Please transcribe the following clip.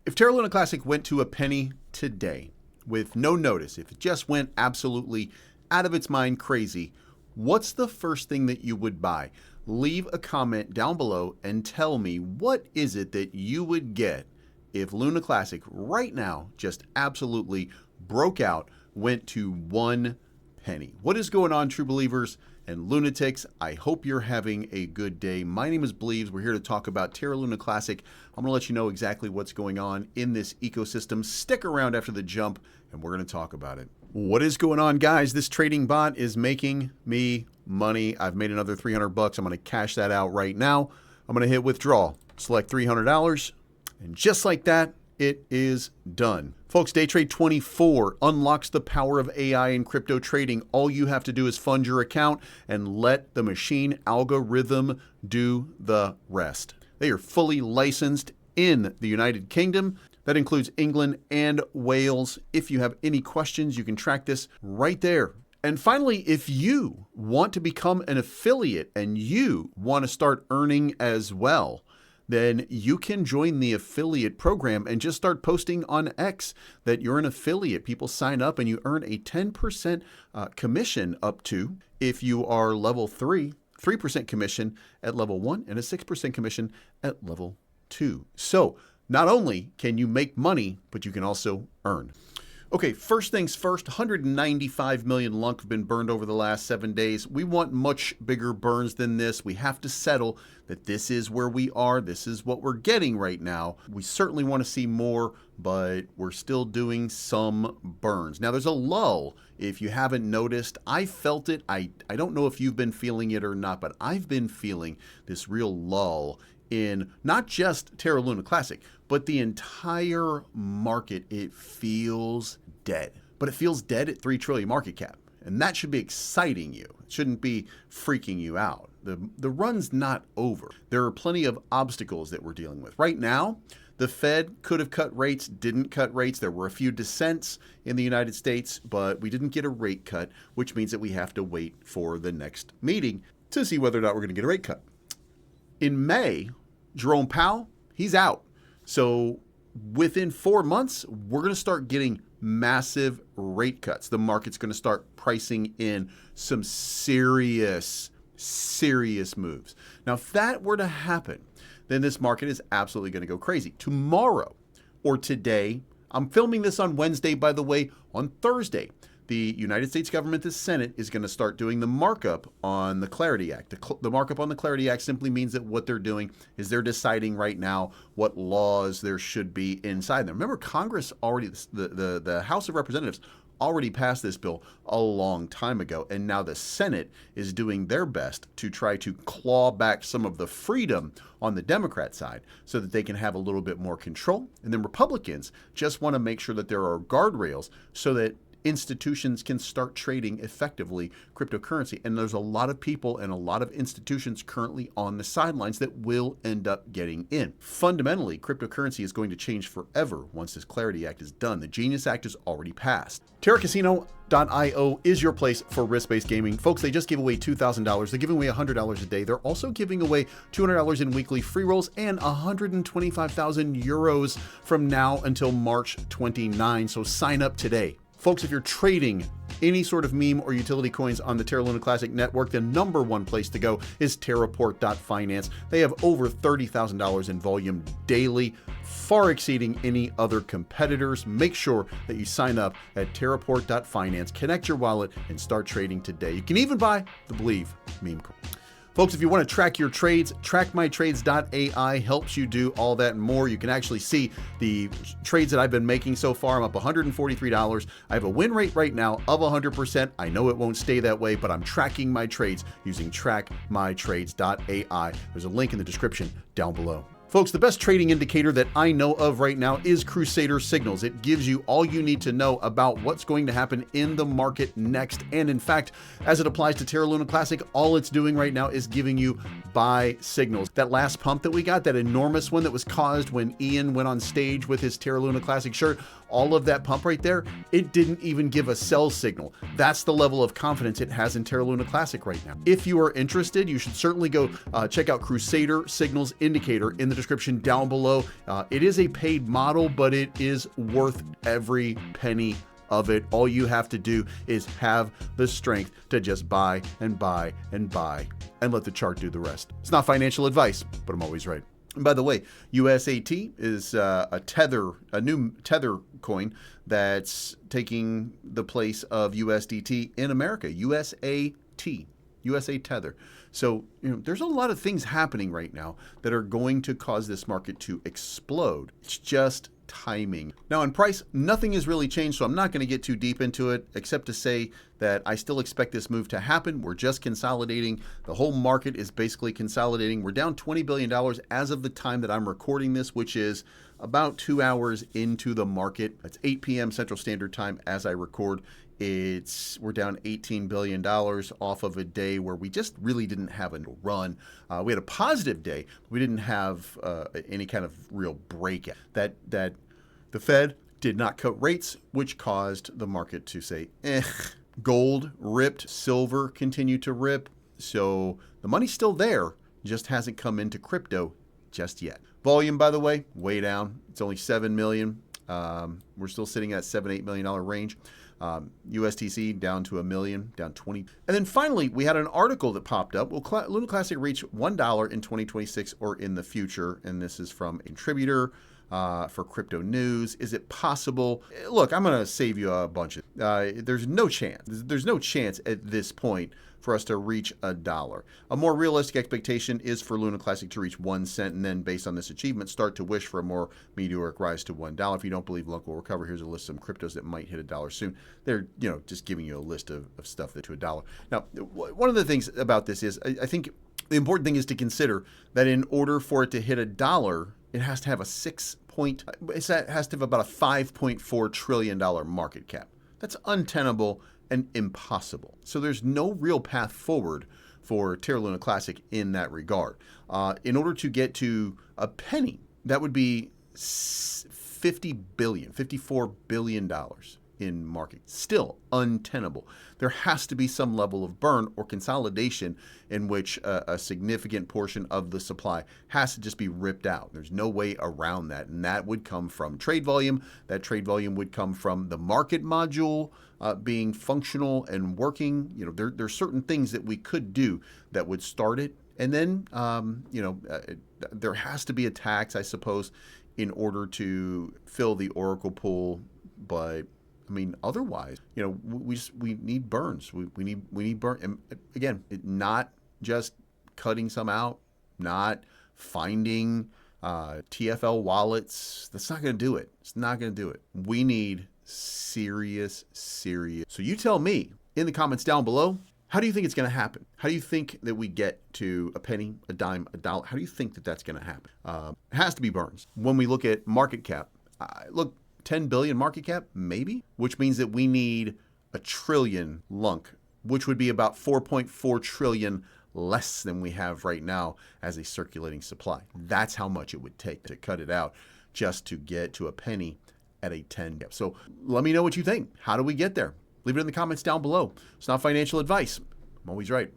If Terra Luna Classic went to a penny today with no notice, if it just went absolutely out of its mind crazy, what's the first thing that you would buy? Leave a comment down below and tell me what is it that you would get if Luna Classic right now just absolutely broke out, went to 1 penny. What is going on, true believers and lunatics? I hope you're having a good day. My name is Bleaves. We're here to talk about Terra Luna Classic. I'm going to let you know exactly what's going on in this ecosystem. Stick around after the jump and we're going to talk about it. What is going on, guys? This trading bot is making me money. I've made another 300 bucks. I'm going to cash that out right now. I'm going to hit withdraw, select $300, and just like that, it is done. Folks, day trade 24 unlocks the power of AI in crypto trading. All you have to do is fund your account and let the machine algorithm do the rest. They are fully licensed in the United Kingdom. That includes England and Wales. If you have any questions, you can track this right there. And finally, if you want to become an affiliate and you want to start earning as well, then you can join the affiliate program and just start posting on X that you're an affiliate. People sign up and you earn a 10% commission up to, if you are level 3, 3% commission at level 1 and a 6% commission at level 2. So not only can you make money, but you can also earn. Okay, first things first, 195 million lunk have been burned over the last 7 days. We want much bigger burns than this. We have to settle that this is where we are. This is what we're getting right now. We certainly want to see more, but we're still doing some burns. Now, there's a lull. If you haven't noticed, I felt it. I don't know if you've been feeling it or not, but I've been feeling this real lull in not just Terra Luna Classic, but the entire market. It feels dead, but it feels dead at 3 trillion market cap. And that should be exciting you. It shouldn't be freaking you out. The run's not over. There are plenty of obstacles that we're dealing with. Right now, the Fed could have cut rates, didn't cut rates. There were a few dissents in the United States, but we didn't get a rate cut, which means that we have to wait for the next meeting to see whether or not we're going to get a rate cut. In May, Jerome Powell, he's out. So within 4 months, we're going to start getting massive rate cuts. The market's going to start pricing in some serious moves. Now, if that were to happen, then this market is absolutely going to go crazy. Tomorrow or today, I'm filming this on Wednesday, by the way, on Thursday, the United States government, the Senate, is going to start doing the markup on the Clarity Act. The markup on the Clarity Act simply means that what they're doing is they're deciding right now what laws there should be inside them. Remember, Congress already, the House of Representatives already passed this bill a long time ago, and now the Senate is doing their best to try to claw back some of the freedom on the Democrat side so that they can have a little bit more control. And then Republicans just want to make sure that there are guardrails so that institutions can start trading effectively cryptocurrency. And there's a lot of people and a lot of institutions currently on the sidelines that will end up getting in. Fundamentally, cryptocurrency is going to change forever once this Clarity Act is done. The Genius Act is already passed. TerraCasino.io is your place for risk-based gaming. Folks, they just gave away $2,000. They're giving away $100 a day. They're also giving away $200 in weekly free rolls and 125,000 euros from now until March 29. So sign up today. Folks, if you're trading any sort of meme or utility coins on the Terra Luna Classic network, the #1 place to go is Terraport.finance. They have over $30,000 in volume daily, far exceeding any other competitors. Make sure that you sign up at Terraport.finance, connect your wallet, and start trading today. You can even buy the Believe meme coin. Folks, if you want to track your trades, trackmytrades.ai helps you do all that and more. You can actually see the trades that I've been making so far. I'm up $143. I have a win rate right now of 100%. I know it won't stay that way, but I'm tracking my trades using trackmytrades.ai. There's a link in the description down below. Folks, the best trading indicator that I know of right now is Crusader Signals. It gives you all you need to know about what's going to happen in the market next. And in fact, as it applies to Terra Luna Classic, all it's doing right now is giving you buy signals. That last pump that we got, that enormous one that was caused when Ian went on stage with his Terra Luna Classic shirt, all of that pump right there, it didn't even give a sell signal. That's the level of confidence it has in Terra Luna Classic right now. If you are interested, you should certainly go check out Crusader Signals Indicator in the description description down below. It is a paid model, but it is worth every penny of it. All you have to do is have the strength to just buy and buy and buy and let the chart do the rest. It's not financial advice, but I'm always right. And by the way, USAT is a new Tether coin that's taking the place of USDT in America. USAT, USA Tether. So, there's a lot of things happening right now that are going to cause this market to explode. It's just timing. Now on price, nothing has really changed, so I'm not going to get too deep into it, except to say that I still expect this move to happen. We're just consolidating. The whole market is basically consolidating. We're down $20 billion as of the time that I'm recording this, which is about 2 hours into the market. That's 8 p.m. Central Standard Time as I record. We're down $18 billion off of a day where we just really didn't have a run. We had a positive day. We didn't have any kind of real breakout. That the Fed did not cut rates, which caused the market to say, eh. Gold ripped, silver continued to rip. So the money's still there, just hasn't come into crypto just yet. Volume, by the way, way down. It's only 7 million. We're still sitting at $7-8 million range. USTC down to 1 million, down 20. And then finally, we had an article that popped up. Will Luna Classic reach $1 in 2026 or in the future? And this is from a contributor for Crypto News. Is it possible? Look, I'm going to save you a bunch of. There's no chance. There's no chance at this point for us to reach $1. A more realistic expectation is for Luna Classic to reach 1 cent, and then based on this achievement, start to wish for a more meteoric rise to $1. If you don't believe luck will recover, here's a list of some cryptos that might hit $1 soon. They're just giving you a list of stuff that to $1. Now, one of the things about this is I think the important thing is to consider that in order for it to hit $1, it has to have it has to have about a $5.4 trillion market cap. That's untenable and impossible. So there's no real path forward for Terra Luna Classic in that regard. In order to get to a penny, that would be $54 billion in market. Still untenable. There has to be some level of burn or consolidation in which a significant portion of the supply has to just be ripped out. There's no way around that. And that would come from trade volume. That trade volume would come from the market module being functional and working. There's certain things that we could do that would start it. And then, there has to be a tax, I suppose, in order to fill the Oracle pool. But otherwise, we need burns. We need burn. And again, not just cutting some out, not finding TFL wallets. That's not going to do it. It's not going to do it. We need serious. So you tell me in the comments down below, how do you think it's going to happen? How do you think that we get to a penny, a dime, $1? How do you think that that's going to happen? It has to be burns. When we look at market cap, 10 billion market cap, maybe, which means that we need a trillion lunk, which would be about 4.4 trillion less than we have right now as a circulating supply. That's how much it would take to cut it out just to get to a penny at a 10 gap. So let me know what you think. How do we get there? Leave it in the comments down below. It's not financial advice. I'm always right.